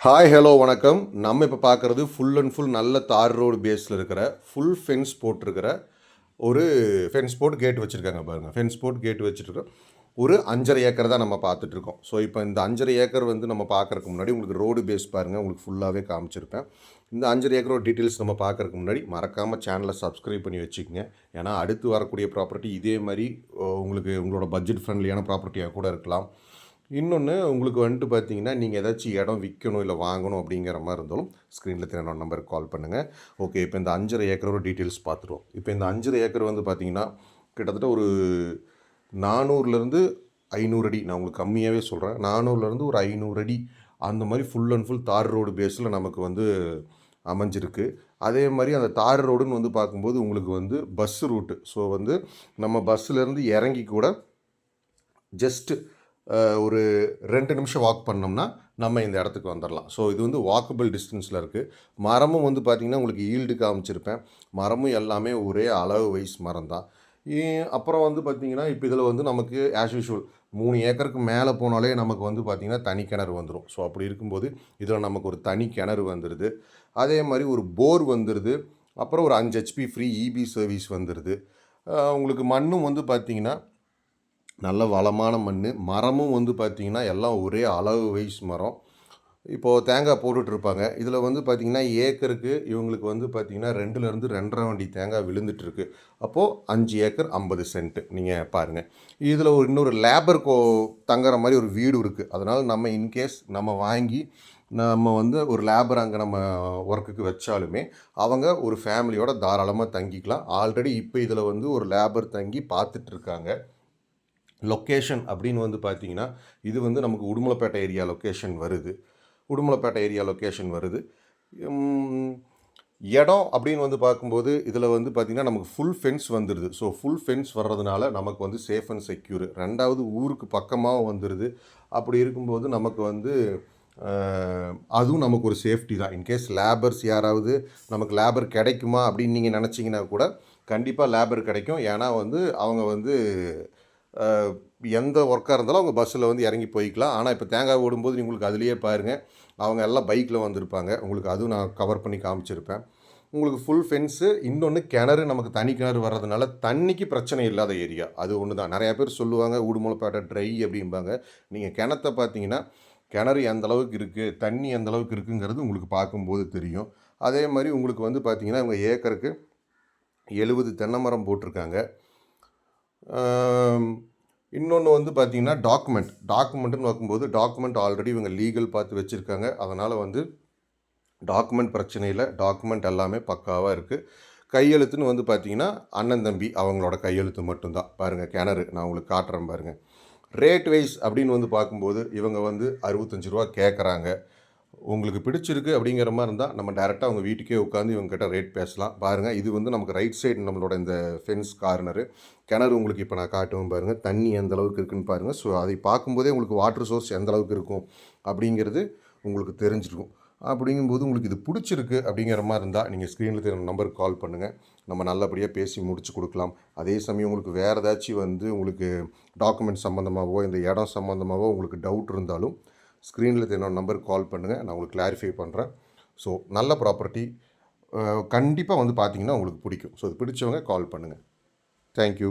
Hi hello வணக்கம். நம்ம இப்போ பார்க்குறது ஃபுல் அண்ட் ஃபுல் நல்ல தார் ரோடு பேஸில் இருக்கிற ஃபுல் ஃபென்ஸ் போட்டிருக்கிற ஒரு ஃபென்ஸ் போட்டு கேட் வச்சுருக்காங்க பாருங்கள். ஃபென்ஸ் போட்டு கேட் வச்சுருக்கோம். ஒரு 5.5 ஏக்கர் தான் நம்ம பார்த்துட்ருக்கோம். ஸோ இப்போ இந்த 5.5 ஏக்கர் வந்து நம்ம பார்க்குறதுக்கு முன்னாடி உங்களுக்கு ரோடு பேஸ் பாருங்கள், உங்களுக்கு ஃபுல்லாகவே காமிச்சிருப்பேன். இந்த 5.5 ஏக்கரோட டீட்டெயில்ஸ் நம்ம பார்க்குறதுக்கு முன்னாடி மறக்காமல் சேனலை சப்ஸ்கிரைப் பண்ணி வச்சுக்கோங்க. ஏன்னா அடுத்து வரக்கூடிய ப்ராப்பர்ட்டி இதே மாதிரி உங்களுக்கு உங்களோட பட்ஜெட் ஃப்ரெண்ட்லியான ப்ராப்பர்ட்டியாக கூட இருக்கலாம். இன்னொன்று உங்களுக்கு வந்துட்டு பார்த்தீங்கன்னா, நீங்கள் ஏதாச்சும் இடம் விற்கணும் இல்லை வாங்கணும் அப்படிங்கிற மாதிரி இருந்தாலும் ஸ்க்ரீனில் தெரியுற நம்பருக்கு கால் பண்ணுங்கள். ஓகே, இப்போ இந்த 5.5 ஏக்கரோட டீட்டெயில்ஸ் பார்த்துருவோம். இப்போ இந்த 5.5 ஏக்கர் வந்து பார்த்தீங்கன்னா கிட்டத்தட்ட ஒரு 400லேருந்து 500 அடி. நான் உங்களுக்கு கம்மியாகவே சொல்கிறேன். 400லேருந்து ஒரு 500 அடி அந்த மாதிரி ஃபுல் அண்ட் ஃபுல் தார் ரோடு பேஸில் நமக்கு வந்து அமைஞ்சிருக்கு. அதே மாதிரி அந்த தார் ரோடுன்னு வந்து பார்க்கும்போது உங்களுக்கு வந்து பஸ் ரூட்டு. ஸோ வந்து நம்ம பஸ்ஸுலேருந்து இறங்கி கூட ஜஸ்ட்டு ஒரு 2 நிமிஷம் வாக் பண்ணோம்னா நம்ம இந்த இடத்துக்கு வந்துடலாம். ஸோ இது வந்து வாக்கபிள் டிஸ்டன்ஸில் இருக்குது. மரமும் வந்து பார்த்திங்கன்னா உங்களுக்கு ஈல்டு காமிச்சிருப்பேன். மரமும் எல்லாமே ஒரே அளவு வைஸ் மரம் தான். அப்புறம் வந்து பார்த்திங்கன்னா இப்போ இதில் வந்து நமக்கு ஆஸ் யூஷுவல் 3 ஏக்கருக்கு மேலே போனாலே நமக்கு வந்து பார்த்திங்கன்னா தனி கிணறு வந்துடும். ஸோ அப்படி இருக்கும்போது இதில் நமக்கு ஒரு தனி கிணறு வந்துடுது. அதே மாதிரி ஒரு போர் வந்துடுது. அப்புறம் ஒரு 5 HP ஃப்ரீ இபி சர்வீஸ் வந்துடுது. உங்களுக்கு மண்ணும் வந்து பார்த்திங்கன்னா நல்ல வளமான மண். மரமும் வந்து பார்த்திங்கன்னா எல்லாம் ஒரே அளவு வைஸ் மரம். இப்போது தேங்காய் போட்டுட்ருப்பாங்க. இதில் வந்து பார்த்திங்கன்னா ஏக்கருக்கு இவங்களுக்கு வந்து பார்த்திங்கன்னா 2லேருந்து 2.5 வண்டி தேங்காய் விழுந்துட்டுருக்கு. அப்போது 5 ஏக்கர் 50 சென்ட்டு நீங்கள் பாருங்கள். இதில் இன்னொரு லேபர் தங்குற மாதிரி ஒரு வீடு இருக்குது. அதனால் நம்ம இன்கேஸ் நம்ம வாங்கி நம்ம வந்து ஒரு லேபர் அங்கே நம்ம ஒர்க்குக்கு வச்சாலுமே அவங்க ஒரு ஃபேமிலியோட தாராளமாக தங்கிக்கலாம். ஆல்ரெடி இப்போ இதில் வந்து ஒரு லேபர் தங்கி பார்த்துட்ருக்காங்க. லொக்கேஷன் அப்படின்னு வந்து பார்த்திங்கன்னா இது வந்து நமக்கு உடுமலைப்பேட்டை ஏரியா லொக்கேஷன் வருது. இடம் அப்படின்னு வந்து பார்க்கும்போது இதில் வந்து பார்த்திங்கன்னா நமக்கு ஃபுல் ஃபென்ஸ் வந்துடுது. ஸோ ஃபுல் ஃபென்ஸ் வர்றதுனால நமக்கு வந்து சேஃப் அண்ட் செக்யூர். 2வது ஊருக்கு பக்கமாகவும் வந்துடுது. அப்படி இருக்கும்போது நமக்கு வந்து அதுவும் நமக்கு ஒரு சேஃப்டி தான். இன்கேஸ் லேபர்ஸ் யாராவது நமக்கு லேபர் கிடைக்குமா அப்படின்னு நீங்கள் நினச்சிங்கன்னா கூட கண்டிப்பாக லேபர் கிடைக்கும். ஏன்னா வந்து அவங்க வந்து எந்த ஒர்க்காக இருந்தாலும் அவங்க பஸ்ஸில் வந்து இறங்கி போய்க்கலாம். ஆனால் இப்போ தேங்காய் ஓடும்போது உங்களுக்கு அதுலேயே பாருங்கள், அவங்க எல்லாம் பைக்கில் வந்திருப்பாங்க. உங்களுக்கு அதுவும் நான் கவர் பண்ணி காமிச்சிருப்பேன். உங்களுக்கு ஃபுல் ஃபென்ஸு. இன்னொன்று கிணறு, நமக்கு தனி கிணறு வர்றதுனால தண்ணிக்கு பிரச்சனை இல்லாத ஏரியா. அது ஒன்று தான். நிறையா பேர் சொல்லுவாங்க உடுமலைப்பேட்டை ட்ரை அப்படிம்பாங்க. நீங்கள் கிணத்த பார்த்தீங்கன்னா கிணறு எந்த அளவுக்கு இருக்குது, தண்ணி எந்த அளவுக்கு இருக்குங்கிறது உங்களுக்கு பார்க்கும்போது தெரியும். அதே மாதிரி உங்களுக்கு வந்து பார்த்திங்கன்னா இவங்க ஏக்கருக்கு 70 தென்னை மரம் போட்டிருக்காங்க. இன்னொன்று வந்து பார்த்திங்கன்னா டாக்குமெண்ட்டுன்னு பார்க்கும்போது டாக்குமெண்ட் ஆல்ரெடி இவங்க லீகல் பார்த்து வச்சுருக்காங்க. அதனால் வந்து டாக்குமெண்ட் பிரச்சனை இல்லை. டாக்குமெண்ட் எல்லாமே பக்காவாக இருக்குது. கையெழுத்துன்னு வந்து பார்த்திங்கன்னா அண்ணன் தம்பி அவங்களோட கையெழுத்து மட்டும்தான். பாருங்கள் கிணறு நான் உங்களுக்கு காட்டுறேன் பாருங்கள். ரேட் வைஸ் அப்படின்னு வந்து பார்க்கும்போது இவங்க வந்து 65 ரூபா கேட்குறாங்க. உங்களுக்கு பிடிச்சிருக்கு அப்படிங்கிற மாதிரி இருந்தால் நம்ம டேரெக்டாக அவங்க வீட்டுக்கே உட்காந்து இவங்ககிட்ட ரேட் பேசலாம். பாருங்கள், இது வந்து நமக்கு ரைட் சைடு நம்மளோட இந்த ஃபென்ஸ் கார்னரு. கிணறு உங்களுக்கு இப்போ நான் காட்டுவேன் பாருங்கள். தண்ணி எந்த அளவுக்கு இருக்குதுன்னு பாருங்கள். ஸோ அதை பார்க்கும்போதே உங்களுக்கு வாட்டர் சோர்ஸ் எந்த அளவுக்கு இருக்கும் அப்படிங்கிறது உங்களுக்கு தெரிஞ்சிருக்கும். அப்படிங்கும்போது உங்களுக்கு இது பிடிச்சிருக்கு அப்படிங்கிற மாதிரி இருந்தால் நீங்கள் ஸ்க்ரீனில் தெரியுற நம்பருக்கு கால் பண்ணுங்கள். நம்ம நல்லபடியாக பேசி முடிச்சு கொடுக்கலாம். அதே சமயம் உங்களுக்கு வேறு ஏதாச்சும் வந்து உங்களுக்கு டாக்குமெண்ட் சம்மந்தமாகவோ இந்த இடம் சம்மந்தமாகவோ உங்களுக்கு டவுட் இருந்தாலும் ஸ்க்ரீனில் என்னோட நம்பருக்கு கால் பண்ணுங்கள். நான் உங்களுக்கு கிளாரிஃபை பண்ணுறேன். ஸோ நல்ல ப்ராப்பர்ட்டி கண்டிப்பாக வந்து பார்த்தீங்கன்னா உங்களுக்கு பிடிக்கும். ஸோ அது பிடிச்சவங்க கால் பண்ணுங்கள். தேங்க்யூ.